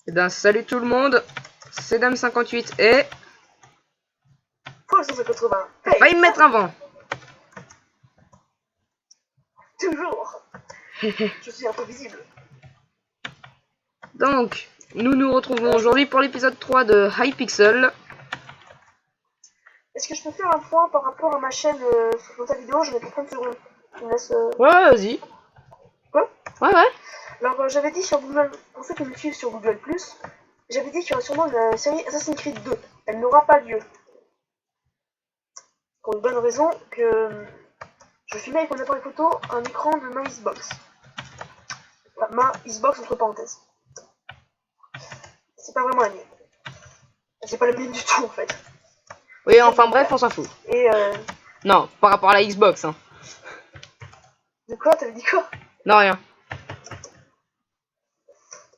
Eh bien, salut tout le monde, c'est Dame58 et... Paul 180. T'as failli me mettre un vent. Toujours. Je suis un peu visible. Donc, nous nous retrouvons aujourd'hui pour l'épisode 3 de Hypixel. Est-ce que je peux faire un point par rapport à ma chaîne sur ta vidéo? Je vais pour 30 secondes. Tu me laisses... Ouais, vas-y. Quoi? Ouais. Alors, j'avais dit sur Google, pour ceux qui me suivent sur Google+, j'avais dit qu'il y aurait sûrement une série Assassin's Creed 2. Elle n'aura pas lieu. Pour une bonne raison que je filmais avec mon appareil photo un écran de ma Xbox. Enfin, ma Xbox entre parenthèses. C'est pas vraiment la mienne. C'est pas la mienne du tout en fait. Oui, enfin bref, on s'en fout. Et Non, par rapport à la Xbox, hein. De quoi? T'avais dit quoi? Non, rien.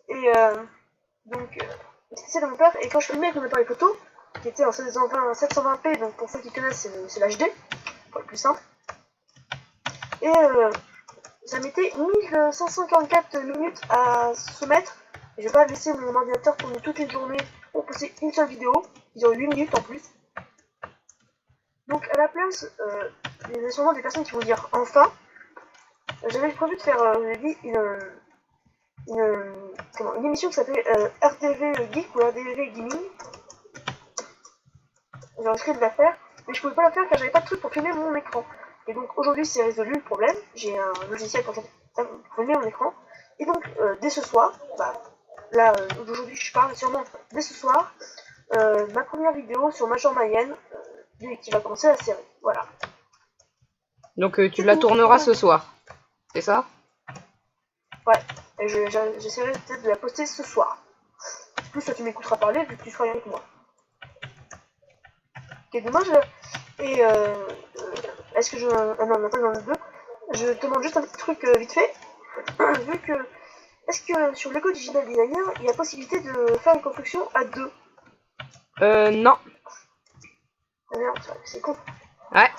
Et donc, c'est de mon père, et quand je filmais avec mon appareil photo, qui était en 720p, donc pour ceux qui connaissent, c'est l'HD, pour le plus simple, et ça mettait 1544 minutes à se mettre, et je vais pas laisser mon ordinateur tourner toute une journée pour poster une seule vidéo, ils ont 8 minutes en plus. Donc à la place, il y a sûrement des personnes qui vont dire enfin, j'avais prévu de faire, une émission qui s'appelait RTV Geek ou RDV Gaming. J'ai risqué de la faire, mais je pouvais pas la faire car j'avais pas de truc pour filmer mon écran. Et donc aujourd'hui c'est résolu le problème, j'ai un logiciel pour filmer mon écran. Et donc dès ce soir, là d'aujourd'hui je parle sûrement dès ce soir, ma première vidéo sur Major Mayenne qui va commencer la série. Voilà. Donc tu la tourneras ce soir, c'est ça? Ouais, et j'essaierai peut-être de la poster ce soir. Plus toi tu m'écouteras parler vu que tu seras avec moi. Ok, dommage. Et est-ce que je... Ah non, maintenant j'en ai deux. Je te demande juste un petit truc vite fait. Vu que... Est-ce que sur Lego Digital Designer, il y a possibilité de faire une construction à deux? Non. Ah merde, c'est con. Ouais,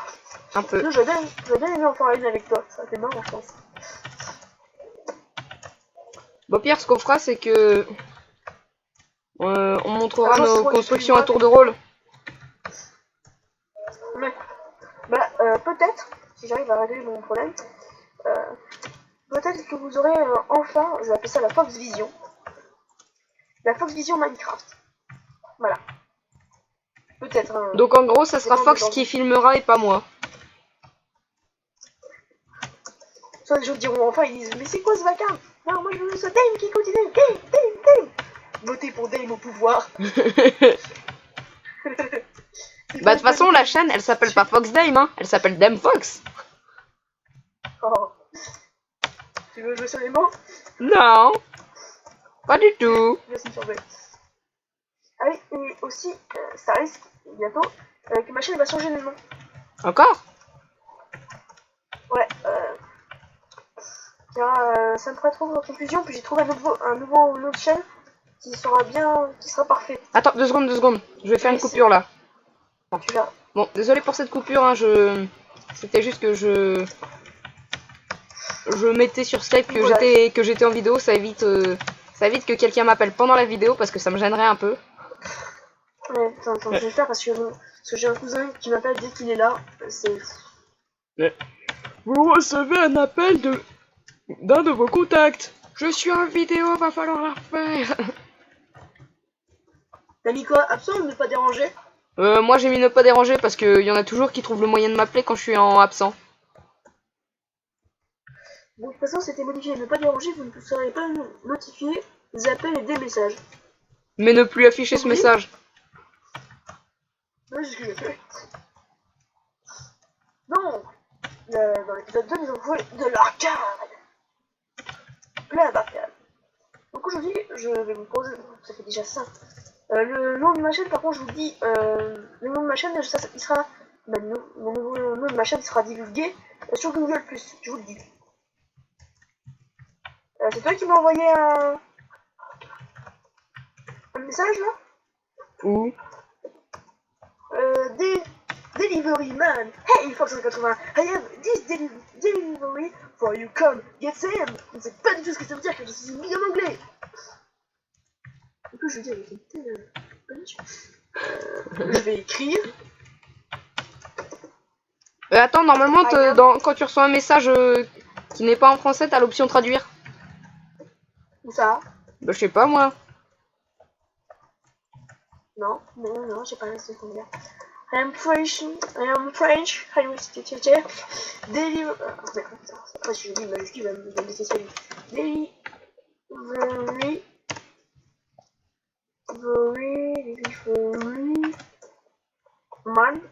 un peu. J'aurais bien aimé en faire une avec toi. Ça fait marrant, je pense. Bon, Pierre, ce qu'on fera, c'est que... on montrera Alors, nos constructions à tour de rôle. Mais... peut-être, si j'arrive à régler mon problème, peut-être que vous aurez enfin, je vais appeler ça la Fox Vision. La Fox Vision Minecraft. Voilà. Peut-être. Donc en gros, ça sera Fox qui filmera et pas moi. Soit les gens diront enfin, ils disent mais c'est quoi ce vacarme? Non, moi je veux que ce soit Dame qui continue. Dame. Votez pour Dame au pouvoir. Bah de toute façon, la chaîne, elle s'appelle pas Fox Dame, hein. Elle s'appelle Dame Fox. Oh. Tu veux jouer sur les mots? Non, pas du tout. Merci sur Ah oui, et aussi, ça risque bientôt que ma chaîne va changer de nom. Encore? Ouais, car ça me ferait trop de confusion, puis j'ai trouvé une autre chaîne qui sera parfait. Attends, deux secondes. Je vais faire une coupure là. Tu verras. Bon, désolé pour cette coupure, hein, c'était juste que je mettais sur Skype que j'étais en vidéo, ça évite que quelqu'un m'appelle pendant la vidéo parce que ça me gênerait un peu. Ouais, attends, je vais le faire parce que j'ai un cousin qui m'appelle dès qu'il est là, c'est... Vous recevez un appel d'un de vos contacts. Je suis en vidéo, va falloir la refaire. T'as mis quoi? Absent ou ne pas déranger? Moi j'ai mis ne pas déranger parce qu'il y en a toujours qui trouvent le moyen de m'appeler quand je suis en absent. Bon, de toute façon, c'était modifié ne pas déranger, vous ne serez pas notifié des appels et des messages. Mais ne plus afficher ce message. Ouais, c'est ce que j'ai fait. Non, dans l'épisode 2, nous avons joué de l'arcade. Plein d'arcade. Donc aujourd'hui, je vais vous poser, ça fait déjà ça. Le nom de ma chaîne, par contre, je vous dis, le nom de ma chaîne, il sera, mon nouveau nom de ma chaîne sera divulgué sur Google+, je vous le dis. C'est toi qui m'as envoyé un message là? Où? Delivery man. Hey Fox 180, I have this delivery for you, come get some. Je ne sais pas du tout ce que ça veut dire car je suis bien anglais. Du coup, je dis avec une telle punch. Je vais écrire. Attends, normalement, quand tu reçois un message qui n'est pas en français, t'as l'option traduire. Où ça? Bah, je sais pas, moi. Non, j'ai pas l'instant qu'on dire. I am French, I am teacher. Delivery. Après, si je dis majuscule, il va me détester. Delivery. Man.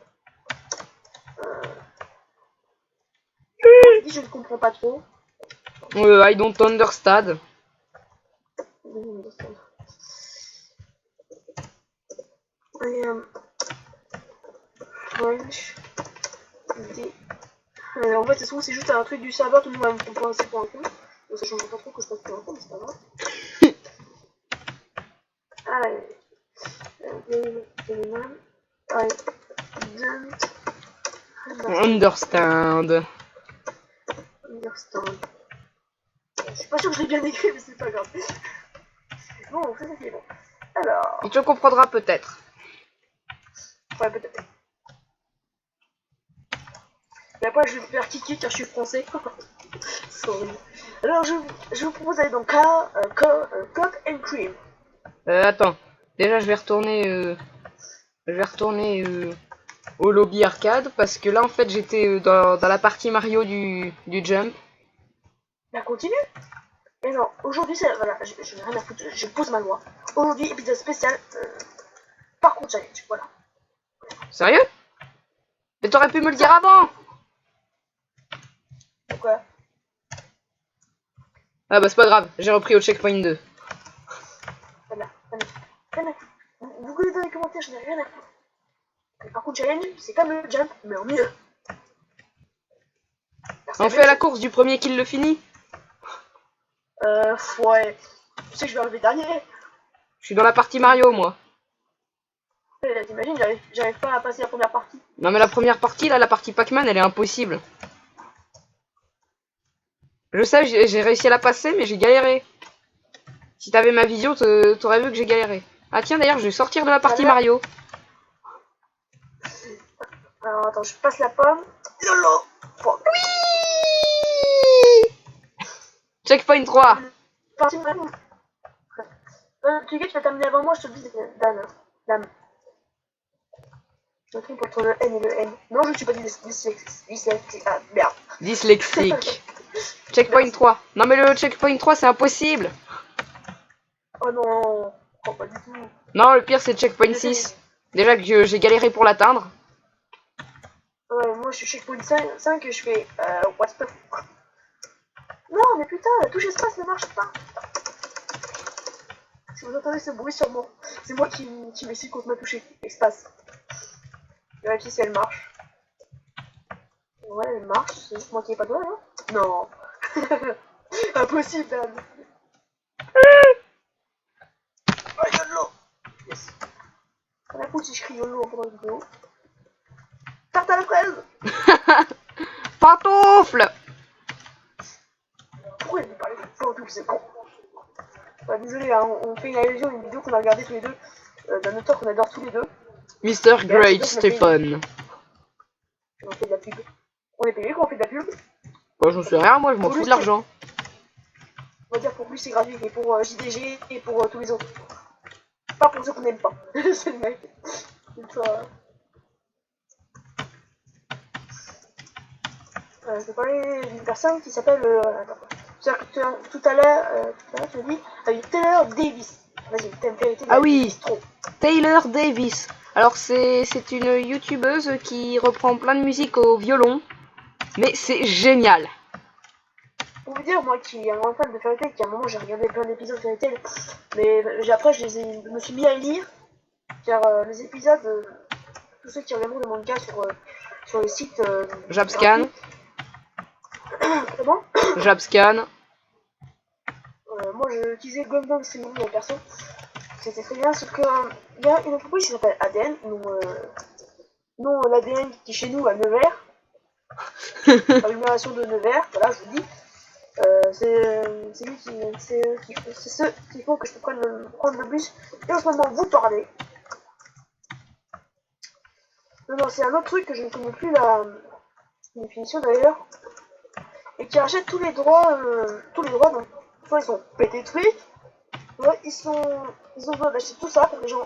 Je ne comprends pas trop. I don't understand. I am French. En fait, c'est juste un truc du serveur, tout le monde va me comprendre assez pour un coup. Donc ça change pas trop que je passe pour un coup, mais c'est pas grave. Allez. I don't Understand. Je suis pas sûr que je l'ai bien écrit, mais c'est pas grave. Bon, ça c'est bon. Alors. Et tu le comprendras peut-être. Ouais, peut-être. Et après, je vais me faire kicker car je suis français. Sorry. Alors, je vous propose d'aller dans Cock and Cream. Attends. Déjà, je vais retourner au lobby arcade parce que là, en fait, j'étais dans la partie Mario du jump. Bah, continue. Et non, aujourd'hui, c'est. Voilà, je n'ai rien à foutre, je pose ma loi. Aujourd'hui, épisode spécial. Parcours challenge, voilà. Sérieux? Mais t'aurais pu me le dire avant! Pourquoi? Ah bah c'est pas grave, j'ai repris au checkpoint 2. Voilà, rien à foutre. Vous connaissez dans les commentaires, je n'ai rien à foutre. Le parcours challenge, c'est comme le jump, mais en mieux. On fait la course du premier qui le finit? Ouais. Tu sais que je vais arriver dernier. Je suis dans la partie Mario, moi. T'imagines, j'arrive pas à passer la première partie. Non mais la première partie, là, la partie Pac-Man, elle est impossible. Je sais, j'ai réussi à la passer, mais j'ai galéré. Si t'avais ma vidéo, t'aurais vu que j'ai galéré. Ah tiens, d'ailleurs, je vais sortir de la partie Mario. Alors attends, je passe la pomme. Lolo. Oui. Checkpoint 3. Partie Mario. Tu vas t'amener avant moi, je te dis, dame. Je me trompe entre le N et le N. Non, je ne suis pas dyslexique. Ah, merde. Dyslexique. Checkpoint 3. Non mais le checkpoint 3, c'est impossible. Oh non. Oh, pas du tout. Non, le pire, c'est checkpoint 6. Déjà que j'ai galéré pour l'atteindre. Ouais, moi je suis checkpoint 5 et je fais what the fuck. Non, mais putain, la touche espace ne marche pas. Si vous entendez ce bruit sur moi, c'est moi qui m'essaie contre ma touche espace. Vérifier si elle marche. Ouais, elle marche, c'est juste moi qui ai pas de doigt, hein. Non. Impossible, Dan. Oh, YOLO. Yes. On a si je crie YOLO pendant la vidéo. Tarte à la fraise. Pantoufle. Pourquoi il me parlait de pantoufle, c'est con. Bah, désolé, hein, on fait une allusion à une vidéo qu'on a regardée tous les deux, d'un auteur qu'on adore tous les deux. Mr. Great Stephen. On fait de la pub. On est payé quand on fait de la pub. Bon, je ne sais rien, moi, je m'en fous de l'argent. On va dire pour lui c'est gratuit, et pour JDG et pour tous les autres. Pas pour ceux qu'on n'aime pas. C'est le mec. Je vais parler d'une personne qui s'appelle. Tout à l'heure, tu as dit Taylor Davis. Vas-y, t'as une vérité. Ah oui, Taylor Davis. Alors c'est une youtubeuse qui reprend plein de musique au violon, mais c'est génial. Pour vous dire, moi qui est un grand fan de Fairy Tail, qui à un moment j'ai regardé plein d'épisodes de Fairy Tail, mais après je me suis mis à lire, car les épisodes, tous ceux qui regardent le manga sur le site Jabscan. Comment Jabscan. Moi je utilisais Gundam Streaming perso. C'était très bien, sauf que il y a une entreprise qui s'appelle ADN, non l'ADN qui est chez nous à Nevers, agglomération de Nevers, voilà je vous dis. C'est lui qui, c'est ceux qui font que je peux prendre le bus et en ce moment vous parler. Non, c'est un autre truc que je ne connais plus la définition d'ailleurs, et qui rachète tous les droits, donc soit ils sont pétés de fric, soit ils ont besoin d'acheter tout ça pour les gens,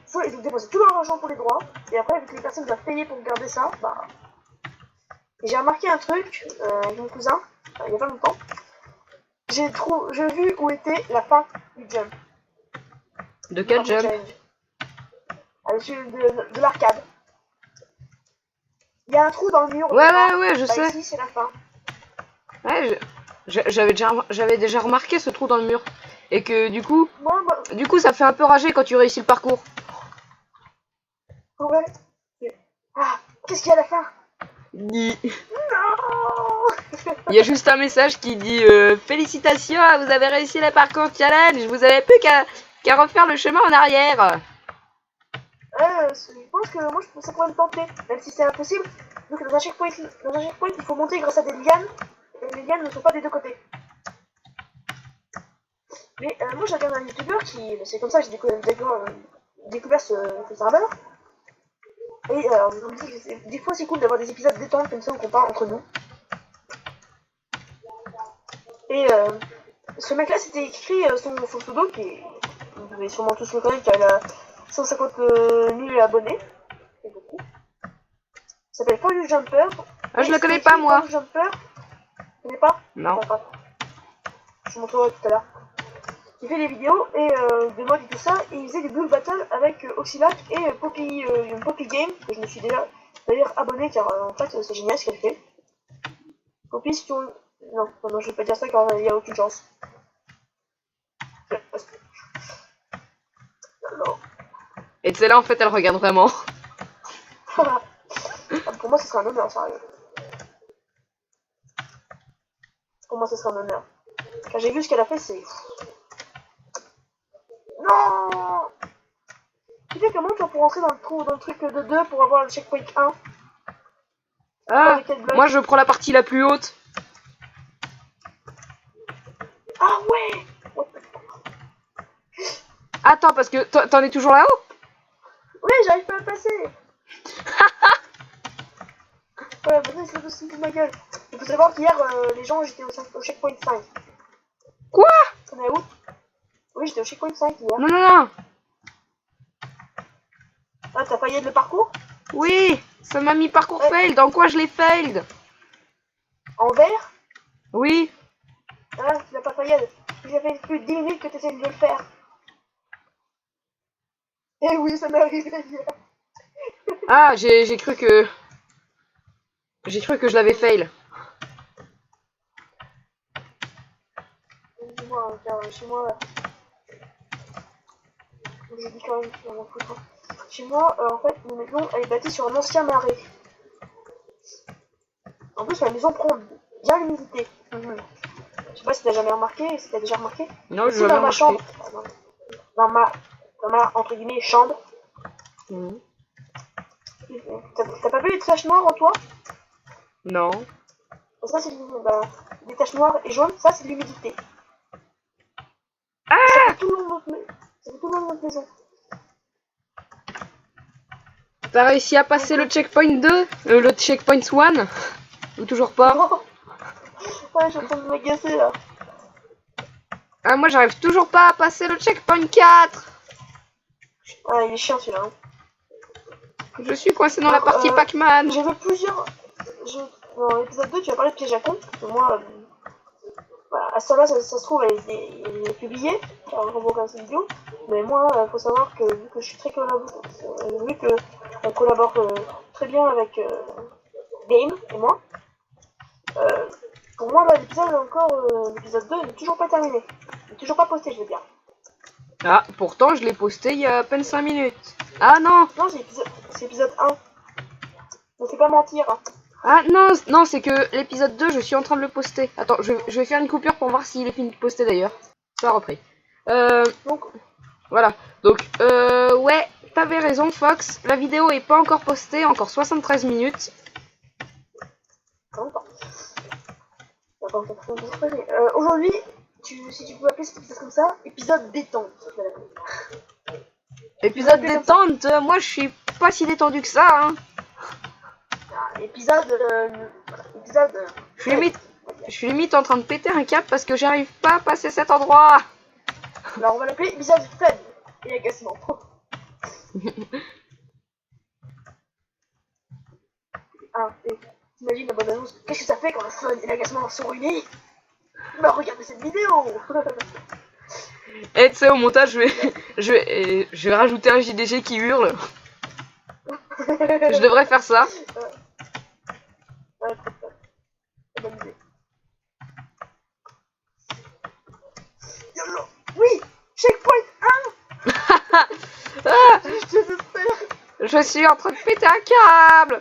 soit ils ont déposé tout leur argent pour les droits, et après vu que les personnes doivent payer pour garder ça, bah... Et j'ai remarqué un truc avec mon cousin, il y a pas longtemps, j'ai vu où était la fin du jump. De quel jump? À l'issue de l'arcade. Il y a un trou dans le mur. Ouais, je bah, sais. Ici, c'est la fin. Ouais, j'avais déjà remarqué ce trou dans le mur. Et que du coup, ça fait un peu rager quand tu réussis le parcours. Ouais. Ah, qu'est-ce qu'il y a à la fin? Il Non. y a juste un message qui dit félicitations, vous avez réussi le parcours challenge, vous avez plus qu'à refaire le chemin en arrière. Je pense que moi, ça pourrait me tenter, même si c'est impossible. Donc dans un checkpoint, il faut monter grâce à des lianes. Et les lianes ne sont pas des deux côtés. Mais moi, j'ai regardé un youtubeur qui... C'est comme ça que j'ai découvert ce serveur. Et des fois, c'est cool d'avoir des épisodes détente comme ça où on parle entre nous. Et ce mec-là, c'était écrit son pseudo, qui vous devez sûrement tous le connaître, car il a 150 000 abonnés. C'est beaucoup. Il s'appelle For You Jumper. Ah, je le connais pas, moi. For You Jumper. Tu connais pas? Non. Je vous montrerai tout à l'heure. Il fait des vidéos et des mods et tout ça, et il faisait des Bull Battle avec Oxylac et Poppy Game, que je me suis d'ailleurs abonné car en fait c'est génial ce qu'elle fait. Poppy, si tu... Non, je vais pas dire ça car il n'y a aucune chance. Non. Et celle-là, en fait, elle regarde vraiment. Pour moi, ce sera un honneur, sérieux. Pour moi, ce sera un honneur. Quand j'ai vu ce qu'elle a fait, c'est... Non. Tu sais comment tu vas pour rentrer dans le truc de 2 pour avoir le checkpoint 1? Ah, moi je prends la partie la plus haute. Ah ouais. Attends, parce que t'en es toujours là-haut? Oui, j'arrive pas à passer. Ouais, maintenant il se fout de ma gueule. Il faut savoir qu'hier, les gens, j'étais au checkpoint 5. Quoi? On est où? Oui, j'étais au checkpoint 5 hier. Non. Ah, t'as failli le parcours? Oui, ça m'a mis parcours fail. Dans quoi je l'ai failed? En vert? Oui. Ah, tu l'as pas failli. Ça fait plus de 10 minutes que t'essaies de le faire. Eh oui, ça m'est arrivé hier. Ah, j'ai cru que... J'ai cru que je l'avais fail. Chez moi, je dis quand même que je m'en foutre. Chez moi, en fait, mon maison, elle est bâtie sur un ancien marais. En plus, la maison prend bien l'humidité. Je sais pas si t'as jamais remarqué, si t'as déjà remarqué. Non, je dans jamais ma remarqué. chambre, dans ma entre guillemets chambre. T'as pas vu les taches noires en toi? Non. Ça c'est des taches noires et jaunes, ça c'est de l'humidité. Ah, ça fait tout le long de notre maison. T'as réussi à passer le checkpoint 2? Le checkpoint 1? Ou toujours pas? Oh. Ouais, je suis en train de m'agacer là. Ah, moi j'arrive toujours pas à passer le checkpoint 4. Ah, il est chiant celui-là. Hein. Je suis coincé dans la partie Pac-Man. J'ai vu plusieurs... Dans l'épisode 2, tu as parlé de piège à con. Moi, voilà, à ça là, ça se trouve, elle est publiée. Alors, je revois comme cette vidéo. Mais moi, faut savoir que vu que je suis très vu que on collabore très bien avec Game et moi, pour moi, là, l'épisode 2, il n'est toujours pas terminé. Il n'est toujours pas posté, je veux dire. Ah, pourtant je l'ai posté il y a à peine 5 minutes. Ah non. Non, c'est épisode 1. Ne fais pas mentir. Hein. Ah non, c'est que l'épisode 2, je suis en train de le poster. Attends, je vais faire une coupure pour voir s'il est fini de poster d'ailleurs. Ça a repris. Donc, voilà. Donc, ouais, t'avais raison, Fox. La vidéo est pas encore postée, encore 73 minutes. Aujourd'hui, si tu peux appeler cet épisode comme ça, épisode détente. Épisode détente, moi je suis pas si détendu que ça, hein. Épisode. Je suis limite en train de péter un câble parce que j'arrive pas à passer cet endroit. Alors on va l'appeler épisode fun et agacement. Et t'imagines la bonne annonce, qu'est-ce que ça fait quand le fun et l'agacement sont réunis? Bah regardez cette vidéo. Et tu sais, au montage, je vais rajouter un JDG qui hurle. Je devrais faire ça. Ouais, bonne idée. YOLO. Oui, checkpoint 1. Je désespère. Je suis en train de péter un câble.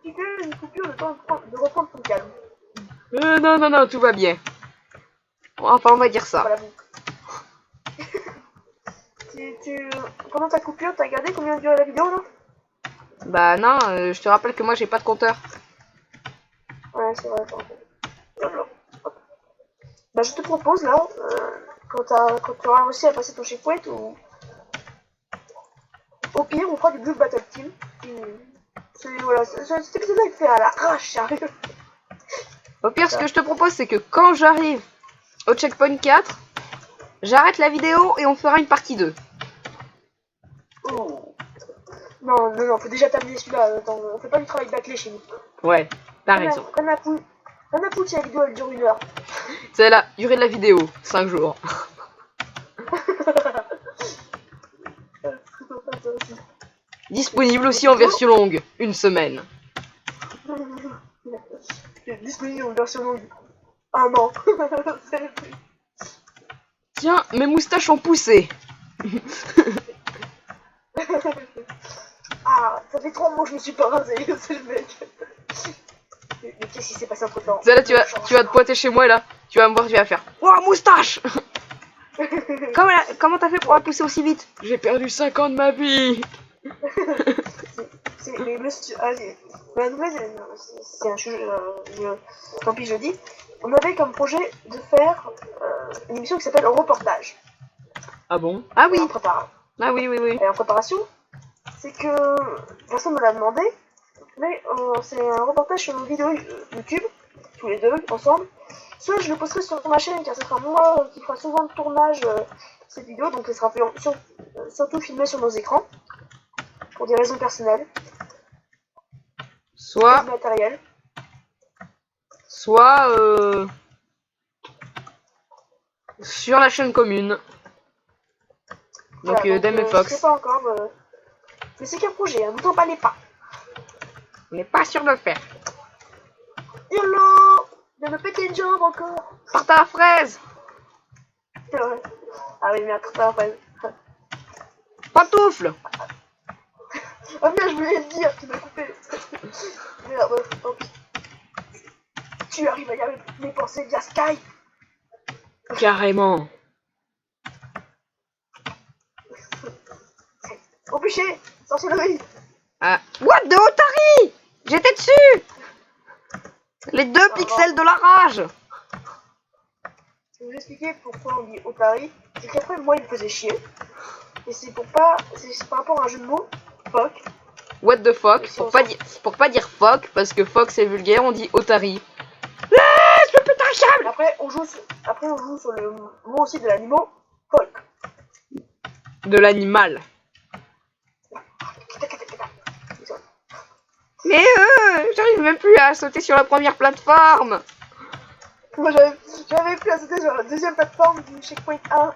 Tu fais une coupure de temps de reprendre ton calme. Non, tout va bien. Enfin, on va dire ça. Voilà. Pendant ta coupure, t'as regardé combien durait la vidéo là? Bah non, je te rappelle que moi j'ai pas de compteur. Ouais, c'est vrai. Bah je te propose là, quand tu auras réussi à passer ton checkpoint, ou au pire on fera du Blue Battle Team. Voilà, cet épisode-là il fait à l'arrache, sérieux. Au pire, ce que je te propose, c'est que quand j'arrive au checkpoint 4, j'arrête la vidéo et on fera une partie 2. Oh. Non, faut déjà terminer celui-là. Attends, on fait pas du travail bâclé chez nous. Ouais, t'as raison. Comme la poule, si la vidéo elle dure 1 heure. C'est la durée de la vidéo, 5 jours. Disponible aussi en version longue, 1 semaine. Disponible en version longue. 1 an. Tiens, mes moustaches ont poussé. Ah, ça fait 3 mois que je me suis pas rasé, c'est le mec. Mais qu'est-ce qui s'est passé entre temps? C'est là, tu vas te pointer chez moi là. Tu vas me voir, tu vas faire. Ouah, moustache. Comment t'as fait pour la pousser aussi vite? J'ai perdu 5 ans de ma vie. Mais monsieur, allez, la nouvelle, c'est un sujet, tant pis je dis. On avait comme projet de faire une émission qui s'appelle Reportage. Ah bon? Ah oui. Ah oui. Et en préparation, c'est que personne me l'a demandé, mais c'est un reportage sur une vidéo YouTube, tous les deux ensemble. Soit je le posterai sur ma chaîne, car ce sera moi qui fera souvent le tournage de cette vidéo, donc elle sera surtout filmée sur nos écrans, pour des raisons personnelles. Soit matériel. Soit sur la chaîne commune. Donc Voilà, Dame Fox. Je sais pas encore, mais c'est qu'un projet, hein, ne t'en parlez pas. On n'est pas sûr de le faire. YOLO! De me péter une jambe encore. Tarte à la fraise. C'est vrai. Ah oui, merde, tarte à la fraise. Pantoufle. Oh merde, je voulais le dire, tu m'as coupé. Merde, tant pis. Tu arrives à lire mes pensées via Skype. Carrément. Au bûcher, sorcellerie. Ah. What de Otari? J'étais dessus. Les 2 pixels de la rage. Je vais vous expliquer pourquoi on dit Otari. C'est qu'après, moi, il me faisait chier. Et c'est par rapport à un jeu de mots, fuck. What the fuck? Pour pas dire fuck, parce que fuck c'est vulgaire, on dit Otari. Ah, je peux péter un câble. Après, on joue sur le mot aussi de l'animal, fuck. De l'animal. Mais j'arrive même plus à sauter sur la première plateforme. Moi j'avais plus à sauter sur la deuxième plateforme du checkpoint 1.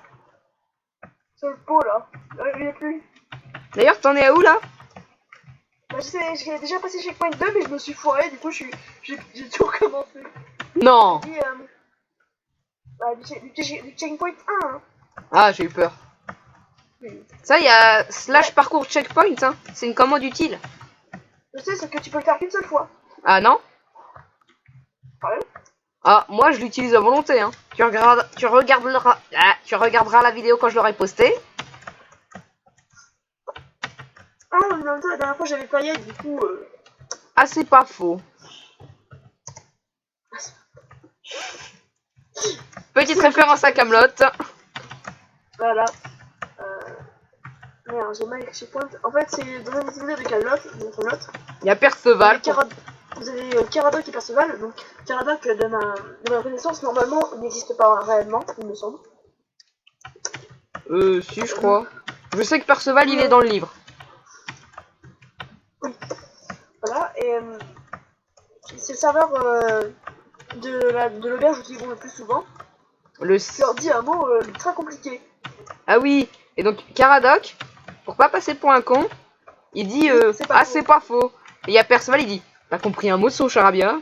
Sur le pot là. J'arrivais plus. D'ailleurs, t'en es à où là? Bah, j'ai déjà passé checkpoint 2, mais je me suis foiré, du coup j'ai tout recommencé. Non. Du checkpoint 1. Hein. Ah, j'ai eu peur. Ça, il y a slash parcours checkpoint, hein. C'est une commande utile. Je sais, c'est que tu peux le faire qu'une seule fois. Ah non? Pardon? Ah, moi je l'utilise à volonté, hein. Tu regarderas la vidéo quand je l'aurai postée. Ah, mais en même temps, la dernière fois j'avais parié, du coup. Ah, c'est pas faux. Petite référence à Camelot. Voilà. Merde, j'ai mal écrit chez Pointe. En fait, c'est dans un univers de Camelot, donc Camelot. Il y a Perceval. Vous avez Caradoc et Perceval. Donc, Caradoc, de ma connaissance, normalement, il n'existe pas réellement, il me semble. Si, je crois. Je sais que Perceval, il est dans le livre. Oui. Voilà, et c'est le serveur de l'auberge qui vont le plus souvent. Je leur dis un mot très compliqué. Ah oui, et donc Caradoc, pour pas passer pour un con, il dit c'est pas faux. Et il y a Perceval, il dit t'as compris un mot de son charabia?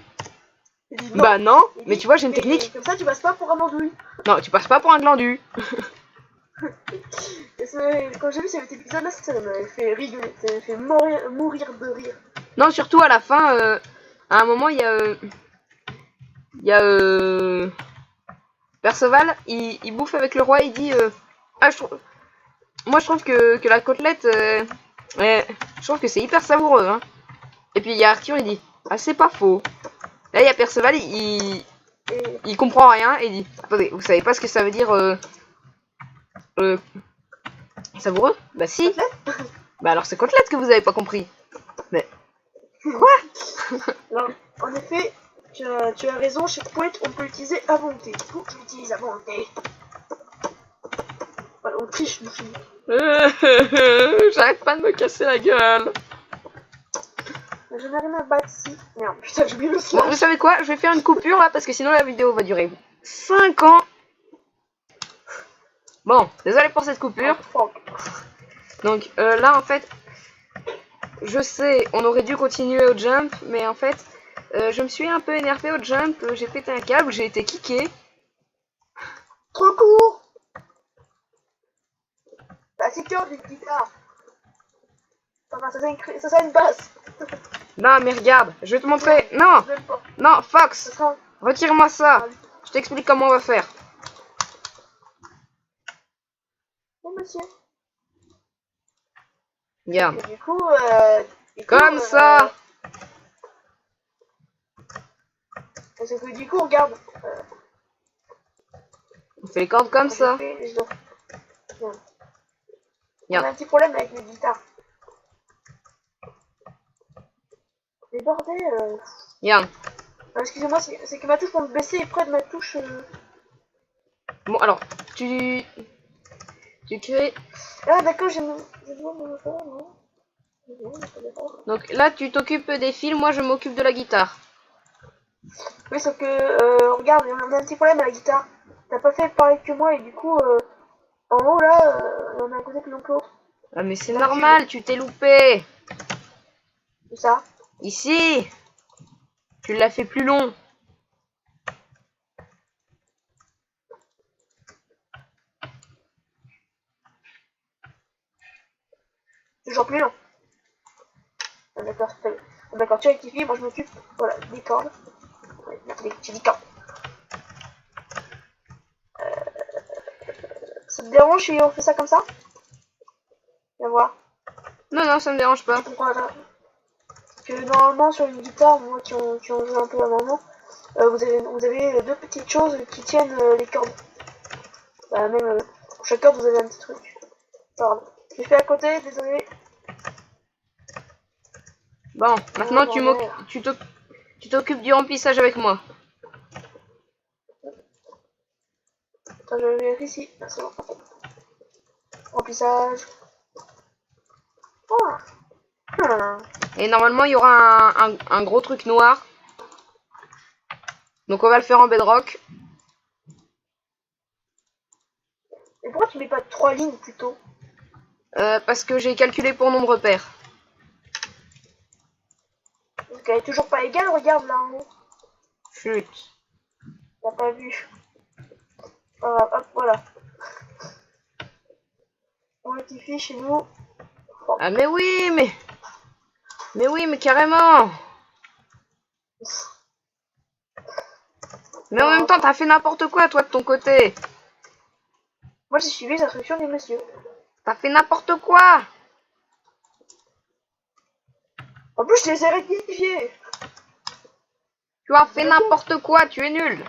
Il dit, non. Bah non, Il mais dit, tu vois, j'ai une technique. Comme ça, tu passes pas pour un andouille. Non, tu passes pas pour un glandu. Quand j'ai vu cet épisode-là, ça m'avait fait rigoler, ça m'avait fait mourir de rire. Non, surtout à la fin, à un moment, il y a Perceval, il bouffe avec le roi, il dit ah, moi je trouve que la côtelette, je trouve que c'est hyper savoureux. Hein. Et puis il y a Arthur, il dit ah, c'est pas faux. Là, il y a Perceval, il comprend rien et il dit attendez, vous savez pas ce que ça veut dire savoureux? Bah si. Bah alors c'est côtelette que vous avez pas compris. Mais quoi? Alors, en effet, tu as raison, chez Poète, on peut l'utiliser à volonté. Du coup, je l'utilise à volonté. Voilà, on triche, mon fils. J'arrête pas de me casser la gueule. Je n'ai rien à battre si. Merde, putain, j'ai oublié le slash. Bon, vous savez quoi? Je vais faire une coupure là parce que sinon la vidéo va durer 5 ans. Bon, désolé pour cette coupure. Donc là en fait, je sais, on aurait dû continuer au jump, mais en fait, je me suis un peu énervé au jump, j'ai pété un câble, j'ai été kické. Trop court. Bah c'est que une guitare. Enfin, ça sera une basse. Non mais regarde, je vais te montrer. Non, non, Fox, retire-moi ça. Je t'explique comment on va faire. Bon monsieur. Regarde. Et du coup, comme ça. Parce que du coup, regarde. On fait les cordes comme ça. On a un petit problème avec les guitares. Mais bordel. Regarde. Excusez-moi, c'est que ma touche pour me baisser est près de ma touche. Bon alors, tu crées. Ah d'accord, j'ai mon non. Donc là tu t'occupes des fils, moi je m'occupe de la guitare. Oui, sauf que regarde, on a un petit problème à la guitare. T'as pas fait pareil que moi et du coup, en haut là, on a un côté plus long que l'autre. Ah mais c'est normal, tu t'es loupé. C'est ça. Ici, tu l'as fait plus long. Toujours plus long. Ah, d'accord, d'accord, tu rectifies, moi je m'occupe, voilà, des cordes. Ouais, j'ai dit cordes. Ça te dérange si on fait ça comme ça? Viens voir. Non, non, ça me dérange pas. Tu comprends là que normalement sur une guitare, moi qui ont joué un peu à un moment, vous avez deux petites choses qui tiennent les cordes. Bah, même pour chaque corde vous avez un petit truc. Pardon. J'ai fait à côté, désolé. Bon, maintenant tu t'occupes du remplissage avec moi. Attends, je vérifie ici. Ah, c'est bon. Remplissage. Oh. Et normalement il y aura un gros truc noir. Donc on va le faire en bedrock. Et pourquoi tu mets pas 3 lignes plutôt? Parce que j'ai calculé pour nombre pair. Parce qu'elle est toujours pas égale, regarde là en haut. Chut. T'as pas vu. Hop, voilà. On rectifie chez nous. Oh. Ah mais oui, mais carrément. Mais en même temps, t'as fait n'importe quoi, toi, de ton côté. Moi, j'ai suivi les instructions du monsieur. T'as fait n'importe quoi. En plus, je les ai rectifiés. Tu as fait n'importe quoi, tu es nul.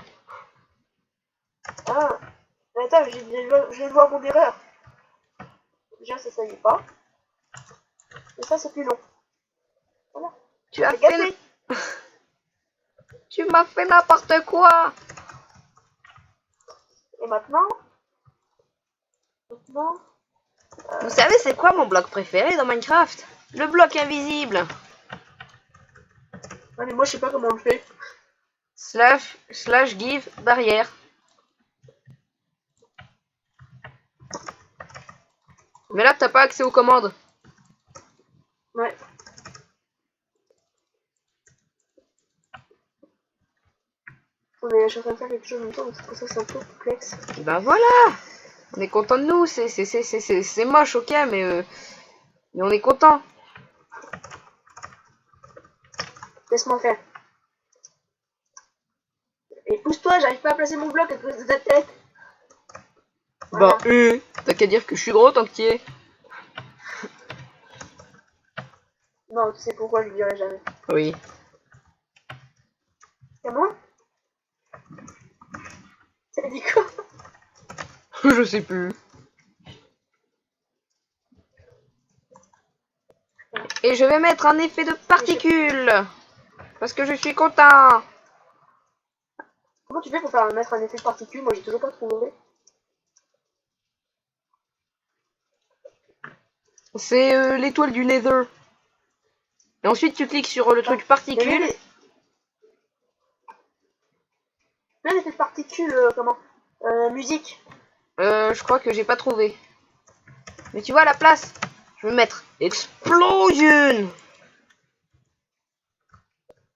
Ah, mais attends, je viens de voir mon erreur. Déjà, ça y est pas. Et ça, c'est plus long. Voilà. Tu as C'est fait... gâté. Tu m'as fait n'importe quoi. Et maintenant, Vous savez c'est quoi mon bloc préféré dans Minecraft? Le bloc invisible. ouais, mais moi, je sais pas comment on le fait. Slash give barrière. Mais là t'as pas accès aux commandes. Ouais. Mais je suis en train de faire quelque chose en même temps, donc c'est pour ça que c'est un peu complexe. Ben voilà. On est content de nous. C'est moche, ok, mais on est content. Laisse-moi faire. Et pousse-toi, j'arrive pas à placer mon bloc à cause de ta tête. Voilà. Bah t'as qu'à dire que je suis gros tant que t'y es. Non, tu sais pourquoi je le dirai jamais. Oui. C'est moi? Ça dit quoi? Je sais plus. Et je vais mettre un effet de particules. Parce que je suis content. Comment tu fais pour faire mettre un effet de particule? Moi, j'ai toujours pas trouvé. C'est l'étoile du Nether. Et ensuite tu cliques sur le truc particules. Un effet de particule, comment? Musique. Je crois que j'ai pas trouvé. Mais tu vois à la place, je vais mettre Explosion.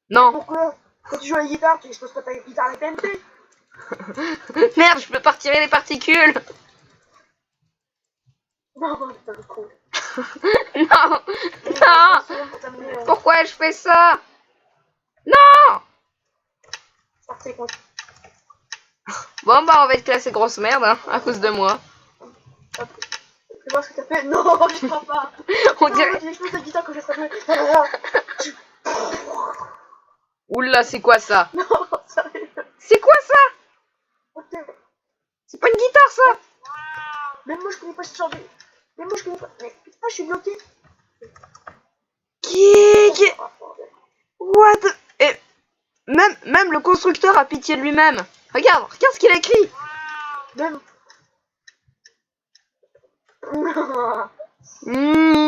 Non. Pourquoi? Quand tu joues à la guitare, tu exposes pas ta guitare avec TNT. Merde, je peux pas retirer les particules. Non, putain de con. Non. Non. Pourquoi je fais ça? Non. Sortez con. Bon bah on va être classé grosse merde hein, à cause de moi. Fais voir ce que t'as fait. Non, je crois pas. On Non, dirait... tu exposes ta guitare quand je serai Oula, c'est quoi ça? Non, sérieux. C'est quoi ça? Ok. C'est pas une guitare ça? Même moi, je connais pas ce genre de... Même moi, je connais pas... Mais putain, je suis bloqué. Qui... What the... Et même le constructeur a pitié de lui-même. Regarde ce qu'il a écrit. Même...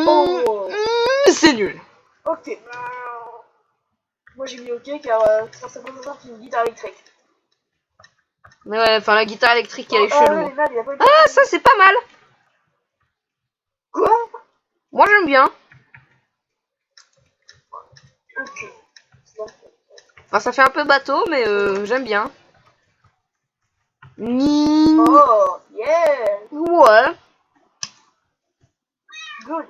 Oh. C'est nul. Ok. Moi, j'ai mis ok car ça représente une guitare électrique. Mais ouais, enfin la guitare électrique elle est Ouais, chelou. les mâles, il a pas été- Ah ça c'est pas mal. Quoi? Moi j'aime bien. Ok. Enfin ça fait un peu bateau mais j'aime bien. Oh, yeah. Ouais. Good.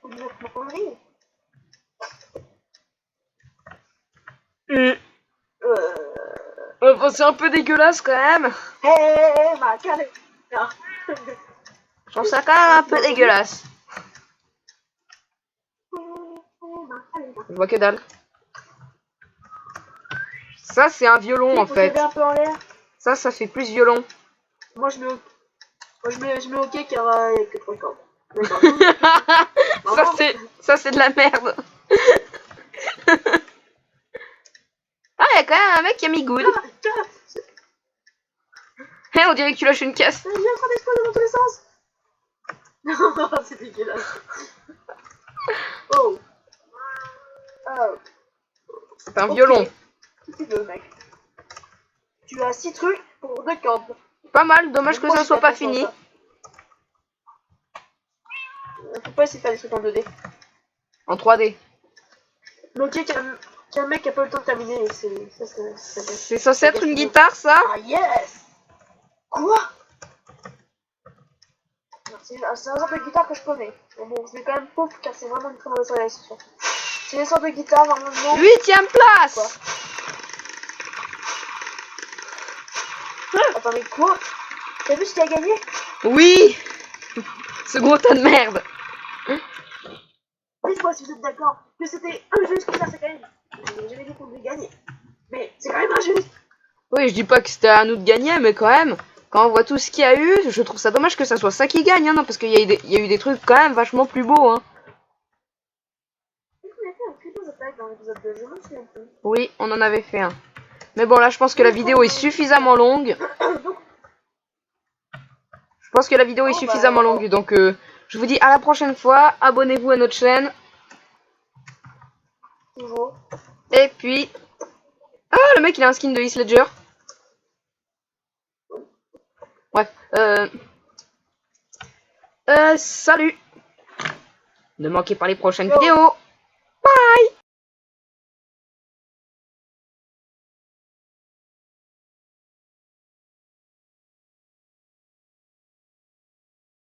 Good connerie. Enfin, c'est un peu dégueulasse quand même. Hey, ma canne. Non. Je trouve ça quand même un peu dégueulasse. Je vois que dalle. Ça c'est un violon en fait. Un peu en l'air. Ça fait plus violon. Moi, je mets ok car il y a que 3 cordes. D'accord. ça c'est de la merde. Ah, il y a quand même un mec qui a mis good. Eh, on dirait que tu lâches une caisse. Il est en train d'exploser dans tous les sens. Non, c'est dégueulasse. Oh. Oh. C'est un violon. Qu'est-ce que tu veux, mec? Tu as 6 trucs pour 2 cordes. Pas mal, dommage que ça soit pas fini. Faut pas essayer de faire des trucs en 2D. En 3D. Mais ok, qu'un mec a pas eu le temps de terminer. C'est censé être une guitare ça? Ah yes! Quoi? C'est un genre de guitare que je connais. Mais bon, je vais quand même pauvre car c'est vraiment une très mauvaise réalisation. C'est une sorte de guitare normalement. 8ème place! Attends, mais quoi? T'as vu ce qu'il a gagné? Oui! Ce gros tas de merde! Mais dites-moi si vous êtes d'accord que c'était injuste que ça quand même. J'ai jamais dit qu'on devait gagner. Mais c'est quand même injuste. Oui, je dis pas que c'était à nous de gagner, mais quand même, quand on voit tout ce qu'il y a eu, je trouve ça dommage que ça soit ça qui gagne, hein, non, parce qu'il y a eu des trucs quand même vachement plus beaux, hein. Est-ce qu'on a fait un cri d'attaque dans l'épisode 2? Je me souviens plus. Oui, on en avait fait un. Mais bon, là, je pense que la vidéo est suffisamment longue. Donc, Je pense que la vidéo est suffisamment longue, donc je vous dis à la prochaine fois. Abonnez-vous à notre chaîne. toujours. Et puis... Ah, le mec, il a un skin de Heath Ledger. Bref. Salut. Ne manquez pas les prochaines vidéos. Bye.